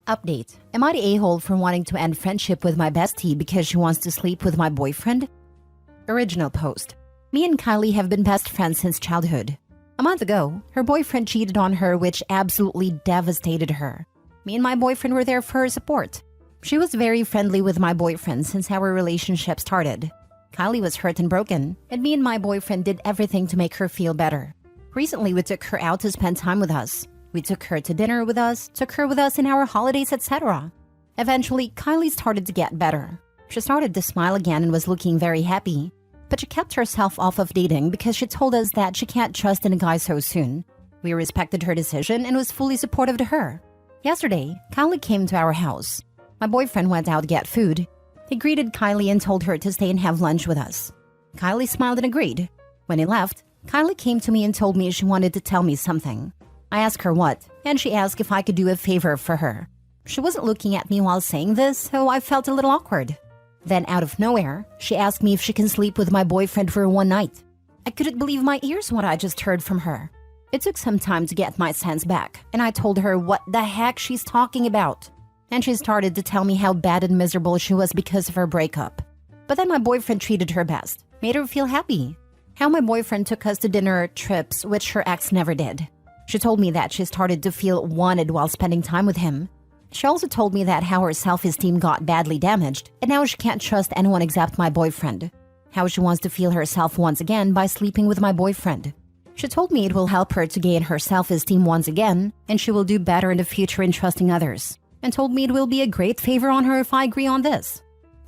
Update. Am I the a-hole for wanting to end friendship with my bestie because she wants to sleep with my boyfriend? Original post. Me and Kylie have been best friends since childhood. A month ago, her boyfriend cheated on her, which absolutely devastated her. Me and my boyfriend were there for her support. She was very friendly with my boyfriend since our relationship started. Kylie was hurt and broken, and me and my boyfriend did everything to make her feel better. Recently, we took her out to spend time with us. We took her to dinner with us, took her with us in our holidays, etc. Eventually, Kylie started to get better. She started to smile again and was looking very happy. But she kept herself off of dating because she told us that she can't trust in a guy so soon. We respected her decision and was fully supportive to her. Yesterday, Kylie came to our house. My boyfriend went out to get food. He greeted Kylie and told her to stay and have lunch with us. Kylie smiled and agreed. When he left, Kylie came to me and told me she wanted to tell me something. I asked her what, and she asked if I could do a favor for her. She wasn't looking at me while saying this, so I felt a little awkward. Then out of nowhere, she asked me if she can sleep with my boyfriend for one night. I couldn't believe my ears what I just heard from her. It took some time to get my sense back, and I told her what the heck she's talking about. And she started to tell me how bad and miserable she was because of her breakup. But then my boyfriend treated her best, made her feel happy. How my boyfriend took us to dinner trips, which her ex never did. She told me that she started to feel wanted while spending time with him. She also told me that how her self-esteem got badly damaged, and now she can't trust anyone except my boyfriend. How she wants to feel herself once again by sleeping with my boyfriend. She told me it will help her to gain her self-esteem once again, and she will do better in the future in trusting others. And told me it will be a great favor on her if I agree on this.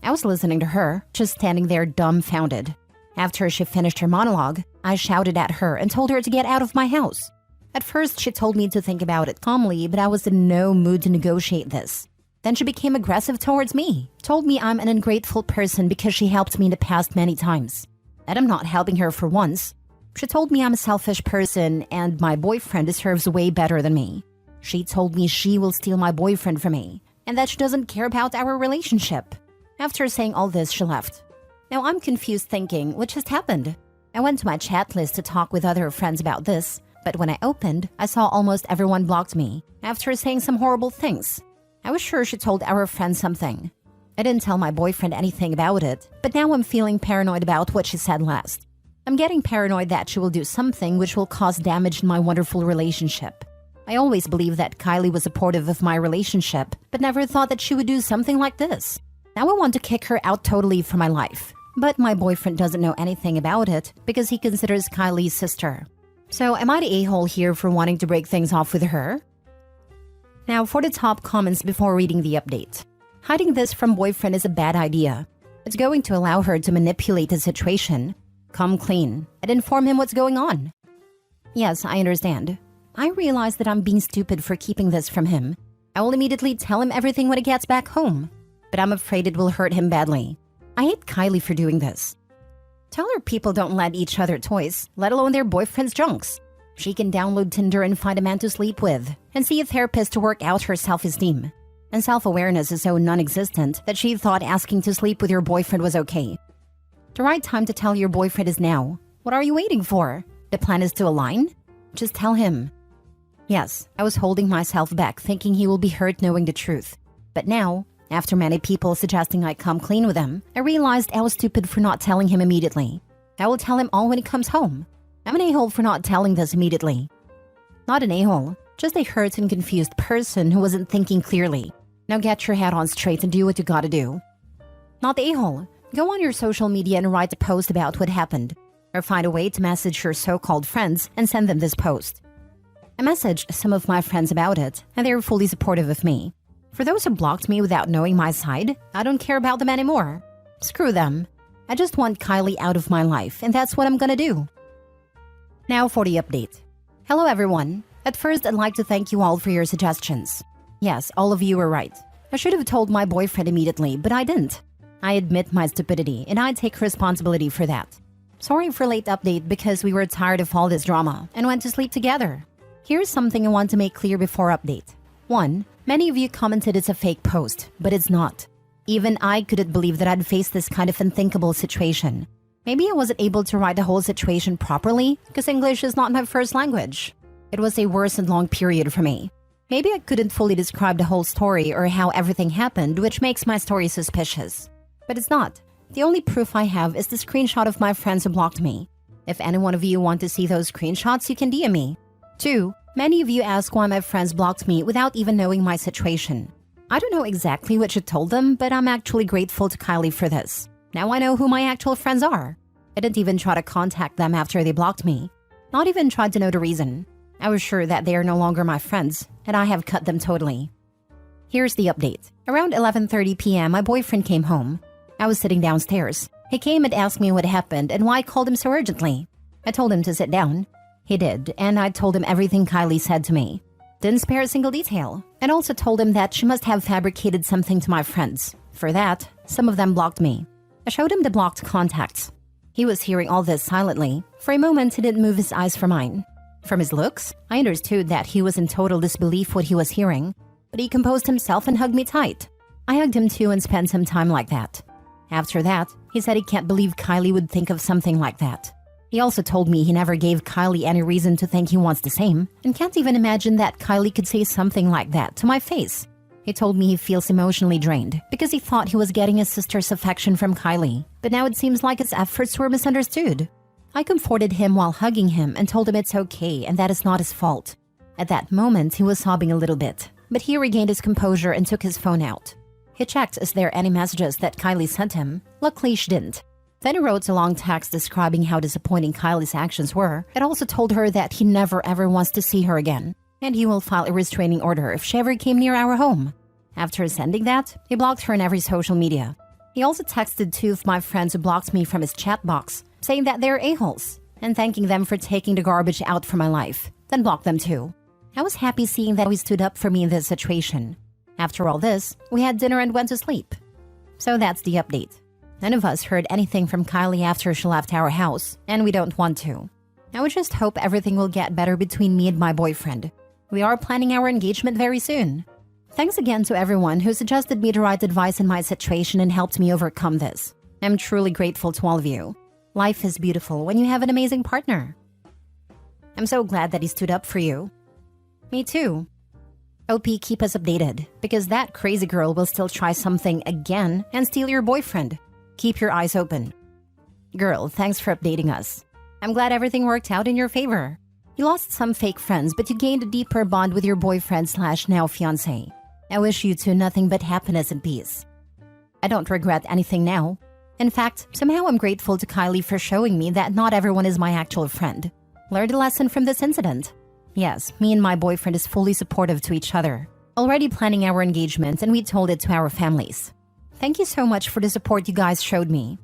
I was listening to her, just standing there dumbfounded. After she finished her monologue, I shouted at her and told her to get out of my house. At first, she told me to think about it calmly, but I was in no mood to negotiate this. Then she became aggressive towards me, told me I'm an ungrateful person because she helped me in the past many times. That I'm not helping her for once. She told me I'm a selfish person and my boyfriend deserves way better than me. She told me she will steal my boyfriend from me, and that she doesn't care about our relationship. After saying all this, she left. Now I'm confused thinking, what just happened? I went to my chat list to talk with other friends about this, but when I opened, I saw almost everyone blocked me after saying some horrible things. I was sure she told our friend something. I didn't tell my boyfriend anything about it, but now I'm feeling paranoid about what she said last. I'm getting paranoid that she will do something which will cause damage in my wonderful relationship. I always believed that Kylie was supportive of my relationship, but never thought that she would do something like this. Now I want to kick her out totally from my life. But my boyfriend doesn't know anything about it because he considers Kylie's sister. So am I the a-hole here for wanting to break things off with her? Now for the top comments before reading the update. Hiding this from boyfriend is a bad idea. It's going to allow her to manipulate the situation. Come clean and inform him what's going on. Yes, I understand. I realize that I'm being stupid for keeping this from him. I will immediately tell him everything when he gets back home. But I'm afraid it will hurt him badly. I hate Kylie for doing this. Tell her people don't lend each other toys, let alone their boyfriend's junks. She can download Tinder and find a man to sleep with, and see a therapist to work out her self-esteem. And self-awareness is so non-existent that she thought asking to sleep with your boyfriend was okay. The right time to tell your boyfriend is now. What are you waiting for? The plan is to align? Just tell him. Yes, I was holding myself back thinking he will be hurt knowing the truth. But now, after many people suggesting I come clean with him, I realized I was stupid for not telling him immediately. I will tell him all when he comes home. I'm an a-hole for not telling this immediately. Not an a-hole, just a hurt and confused person who wasn't thinking clearly. Now get your head on straight and do what you gotta do. Not the a-hole. Go on your social media and write a post about what happened. Or find a way to message your so-called friends and send them this post. I messaged some of my friends about it, and they were fully supportive of me. For those who blocked me without knowing my side, I don't care about them anymore. Screw them. I just want Kylie out of my life, and that's what I'm gonna do. Now for the update. Hello everyone. At first, I'd like to thank you all for your suggestions. Yes, all of you were right. I should have told my boyfriend immediately, but I didn't. I admit my stupidity, and I take responsibility for that. Sorry for late update because we were tired of all this drama and went to sleep together. Here's something I want to make clear before update. 1. Many of you commented it's a fake post, but it's not. Even I couldn't believe that I'd face this kind of unthinkable situation. Maybe I wasn't able to write the whole situation properly because English is not my first language. It was a worse and long period for me. Maybe I couldn't fully describe the whole story or how everything happened, which makes my story suspicious. But it's not. The only proof I have is the screenshot of my friends who blocked me. If any one of you want to see those screenshots, you can DM me. 2. Many of you ask why my friends blocked me without even knowing my situation. I don't know exactly what you told them, but I'm actually grateful to Kylie for this. Now I know who my actual friends are. I didn't even try to contact them after they blocked me. Not even tried to know the reason. I was sure that they are no longer my friends, and I have cut them totally. Here's the update. Around 11:30 p.m., my boyfriend came home. I was sitting downstairs. He came and asked me what happened and why I called him so urgently. I told him to sit down. He did, and I told him everything Kylie said to me. Didn't spare a single detail, and also told him that she must have fabricated something to my friends. For that, some of them blocked me. I showed him the blocked contacts. He was hearing all this silently. For a moment, he didn't move his eyes from mine. From his looks, I understood that he was in total disbelief what he was hearing, but he composed himself and hugged me tight. I hugged him too and spent some time like that. After that, he said he can't believe Kylie would think of something like that. He also told me he never gave Kylie any reason to think he wants the same, and can't even imagine that Kylie could say something like that to my face. He told me he feels emotionally drained because he thought he was getting his sister's affection from Kylie, but now it seems like his efforts were misunderstood. I comforted him while hugging him and told him it's okay and that it's not his fault. At that moment, he was sobbing a little bit, but he regained his composure and took his phone out. He checked is there any messages that Kylie sent him. Luckily, she didn't. Then he wrote a long text describing how disappointing Kylie's actions were and also told her that he never ever wants to see her again, and he will file a restraining order if she ever came near our home. After sending that, he blocked her on every social media. He also texted 2 of my friends who blocked me from his chat box, saying that they're a-holes, and thanking them for taking the garbage out from my life, then blocked them too. I was happy seeing that he stood up for me in this situation. After all this, we had dinner and went to sleep. So that's the update. None of us heard anything from Kylie after she left our house, and we don't want to. I would just hope everything will get better between me and my boyfriend. We are planning our engagement very soon. Thanks again to everyone who suggested me the right advice in my situation and helped me overcome this. I'm truly grateful to all of you. Life is beautiful when you have an amazing partner. I'm so glad that he stood up for you. Me too. OP, keep us updated, because that crazy girl will still try something again and steal your boyfriend. Keep your eyes open. Girl, thanks for updating us. I'm glad everything worked out in your favor. You lost some fake friends, but you gained a deeper bond with your boyfriend/now fiancé. I wish you two nothing but happiness and peace. I don't regret anything now. In fact, somehow I'm grateful to Kylie for showing me that not everyone is my actual friend. Learned a lesson from this incident. Yes, me and my boyfriend is fully supportive to each other. Already planning our engagement, and we told it to our families. Thank you so much for the support you guys showed me.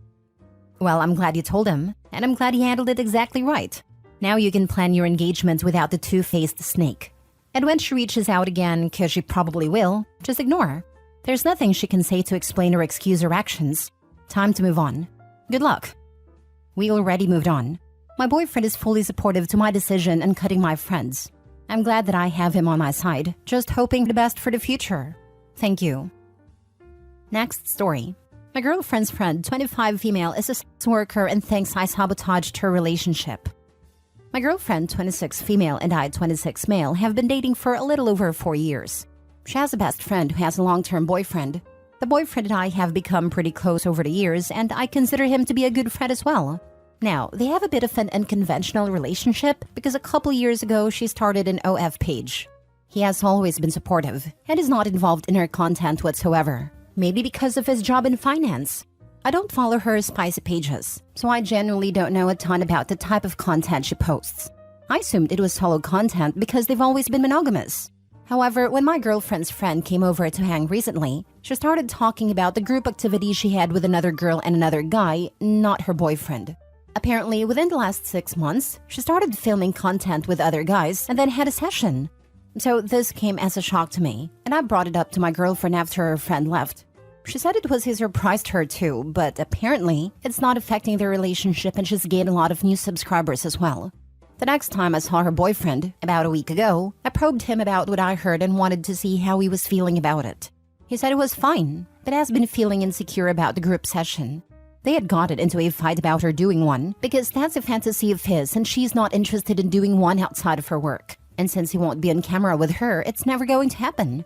Well, I'm glad you told him, and I'm glad he handled it exactly right. Now you can plan your engagement without the two-faced snake. And when she reaches out again, cause she probably will, just ignore her. There's nothing she can say to explain or excuse her actions. Time to move on. Good luck. We already moved on. My boyfriend is fully supportive to my decision and cutting my friends. I'm glad that I have him on my side, just hoping the best for the future. Thank you. Next story. My girlfriend's friend, 25 female, is a sex worker and thinks I sabotaged her relationship. My girlfriend, 26 female, and I, 26 male, have been dating for a little over 4 years. She has a best friend who has a long-term boyfriend. The boyfriend and I have become pretty close over the years, and I consider him to be a good friend as well. Now, they have a bit of an unconventional relationship because a couple years ago she started an OF page. He has always been supportive and is not involved in her content whatsoever. Maybe because of his job in finance. I don't follow her spicy pages, so I genuinely don't know a ton about the type of content she posts. I assumed it was solo content because they've always been monogamous. However, when my girlfriend's friend came over to hang recently, she started talking about the group activity she had with another girl and another guy, not her boyfriend. Apparently, within the last 6 months, she started filming content with other guys and then had a session. So this came as a shock to me, and I brought it up to my girlfriend after her friend left. She said it was a surprise to her too, but apparently, it's not affecting their relationship and she's gained a lot of new subscribers as well. The next time I saw her boyfriend, about a week ago, I probed him about what I heard and wanted to see how he was feeling about it. He said it was fine, but has been feeling insecure about the group session. They had gotten into a fight about her doing one, because that's a fantasy of his and she's not interested in doing one outside of her work. And since he won't be on camera with her, it's never going to happen.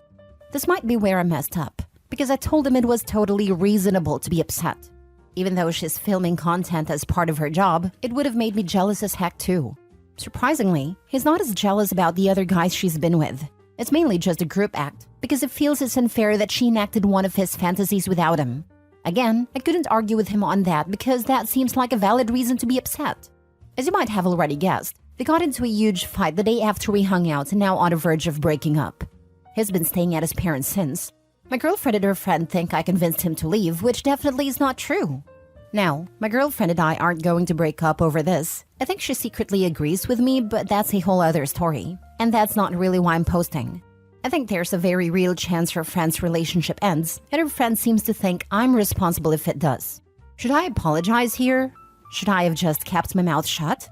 This might be where I messed up, because I told him it was totally reasonable to be upset. Even though she's filming content as part of her job, it would have made me jealous as heck too. Surprisingly, he's not as jealous about the other guys she's been with. It's mainly just a group act, because it feels it's unfair that she enacted one of his fantasies without him. Again, I couldn't argue with him on that because that seems like a valid reason to be upset. As you might have already guessed, they got into a huge fight the day after we hung out and now on the verge of breaking up. He's been staying at his parents since. My girlfriend and her friend think I convinced him to leave, which definitely is not true. Now, my girlfriend and I aren't going to break up over this. I think she secretly agrees with me, but that's a whole other story. And that's not really why I'm posting. I think there's a very real chance her friend's relationship ends, and her friend seems to think I'm responsible if it does. Should I apologize here? Should I have just kept my mouth shut?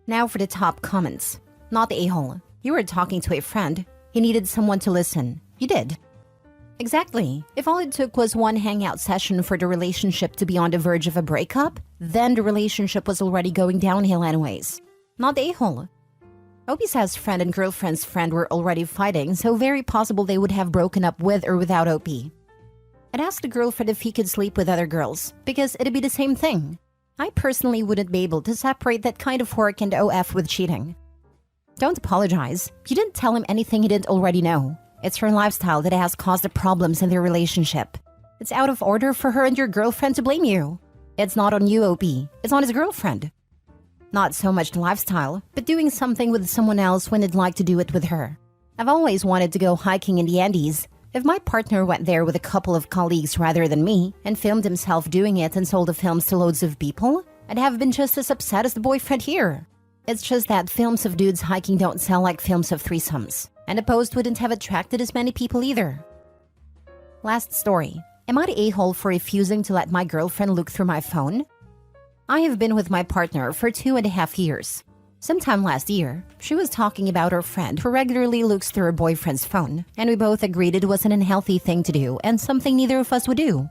Now for the top comments. Not the a-hole. You were talking to a friend. He needed someone to listen. You did. Exactly. If all it took was one hangout session for the relationship to be on the verge of a breakup, then the relationship was already going downhill anyways. Not the a-hole. Opie says friend and girlfriend's friend were already fighting, so very possible they would have broken up with or without Opie. I'd ask the girlfriend if he could sleep with other girls, because it'd be the same thing. I personally wouldn't be able to separate that kind of work and OF with cheating. Don't apologize. You didn't tell him anything he didn't already know. It's her lifestyle that has caused the problems in their relationship. It's out of order for her and your girlfriend to blame you. It's not on you, OP. It's on his girlfriend. Not so much the lifestyle, but doing something with someone else when he'd like to do it with her. I've always wanted to go hiking in the Andes. If my partner went there with a couple of colleagues rather than me and filmed himself doing it and sold the films to loads of people, I'd have been just as upset as the boyfriend here. It's just that films of dudes hiking don't sell like films of threesomes. And the post wouldn't have attracted as many people either. Last story. Am I the a-hole for refusing to let my girlfriend look through my phone? I have been with my partner for 2.5 years. Sometime last year, she was talking about her friend who regularly looks through her boyfriend's phone, and we both agreed it was an unhealthy thing to do and something neither of us would do.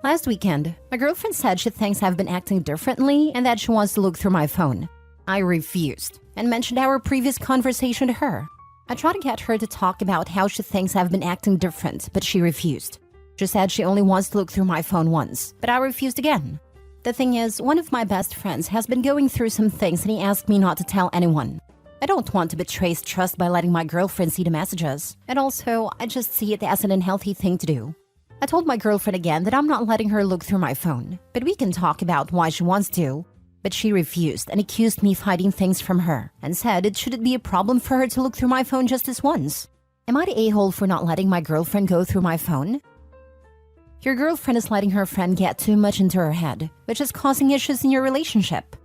Last weekend, my girlfriend said she thinks I've been acting differently and that she wants to look through my phone. I refused and mentioned our previous conversation to her. I tried to get her to talk about how she thinks I've been acting different, but she refused. She said she only wants to look through my phone once, but I refused again. The thing is, one of my best friends has been going through some things and he asked me not to tell anyone. I don't want to betray his trust by letting my girlfriend see the messages, and also, I just see it as an unhealthy thing to do. I told my girlfriend again that I'm not letting her look through my phone, but we can talk about why she wants to. But she refused and accused me of hiding things from her and said it shouldn't be a problem for her to look through my phone just this once. Am I the a-hole for not letting my girlfriend go through my phone? Your girlfriend is letting her friend get too much into her head, which is causing issues in your relationship.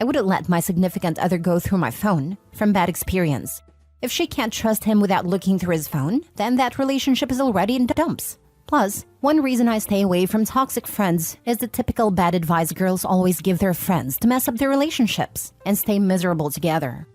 I wouldn't let my significant other go through my phone from bad experience. If she can't trust him without looking through his phone, then that relationship is already in the dumps. Plus, one reason I stay away from toxic friends is the typical bad advice girls always give their friends to mess up their relationships and stay miserable together.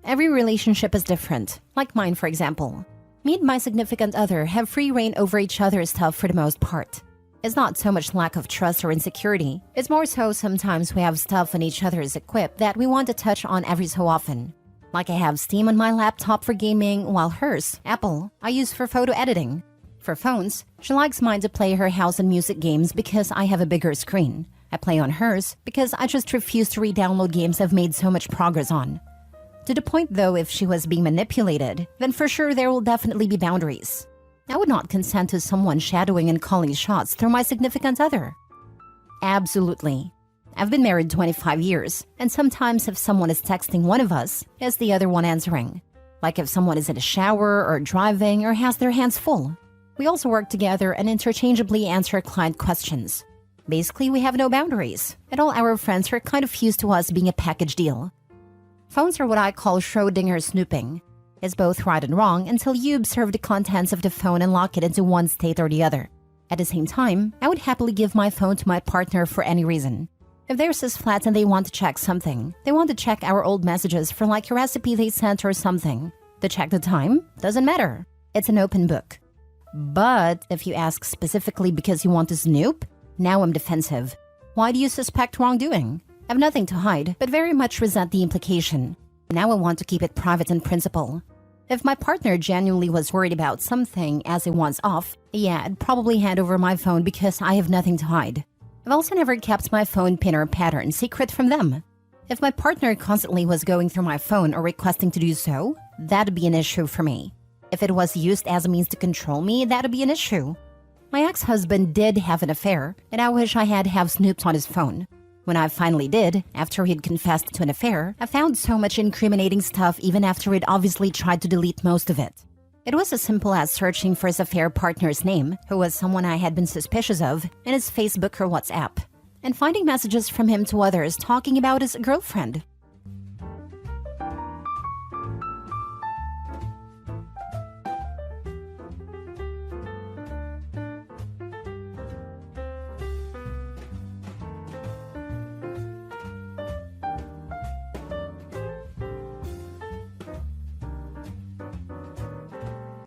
Every relationship is different, like mine for example. Me and my significant other have free reign over each other's stuff for the most part. It's not so much lack of trust or insecurity, it's more so sometimes we have stuff on each other's equip that we want to touch on every so often. Like I have Steam on my laptop for gaming, while hers, Apple, I use for photo editing. For phones, she likes mine to play her house and music games because I have a bigger screen. I play on hers because I just refuse to re-download games I've made so much progress on. To the point though, if she was being manipulated, then for sure there will definitely be boundaries. I would not consent to someone shadowing and calling shots through my significant other. Absolutely. I've been married 25 years, and sometimes if someone is texting one of us, it's the other one answering. Like if someone is in a shower or driving or has their hands full. We also work together and interchangeably answer client questions. Basically, we have no boundaries, and all our friends are kind of used to us being a package deal. Phones are what I call Schrödinger snooping. It's both right and wrong until you observe the contents of the phone and lock it into one state or the other. At the same time, I would happily give my phone to my partner for any reason. If theirs is flat and they want to check something, they want to check our old messages for like a recipe they sent or something. To check the time, doesn't matter. It's an open book. But if you ask specifically because you want to snoop, now I'm defensive. Why do you suspect wrongdoing? I've nothing to hide, but very much resent the implication. Now I want to keep it private in principle. If my partner genuinely was worried about something as it was off, yeah, I'd probably hand over my phone because I have nothing to hide. I've also never kept my phone pin or pattern secret from them. If my partner constantly was going through my phone or requesting to do so, that'd be an issue for me. If it was used as a means to control me, that'd be an issue. My ex-husband did have an affair, and I wish I had have snooped on his phone. When I finally did, after he'd confessed to an affair, I found so much incriminating stuff even after he'd obviously tried to delete most of it. It was as simple as searching for his affair partner's name, who was someone I had been suspicious of, in his Facebook or WhatsApp, and finding messages from him to others talking about his girlfriend.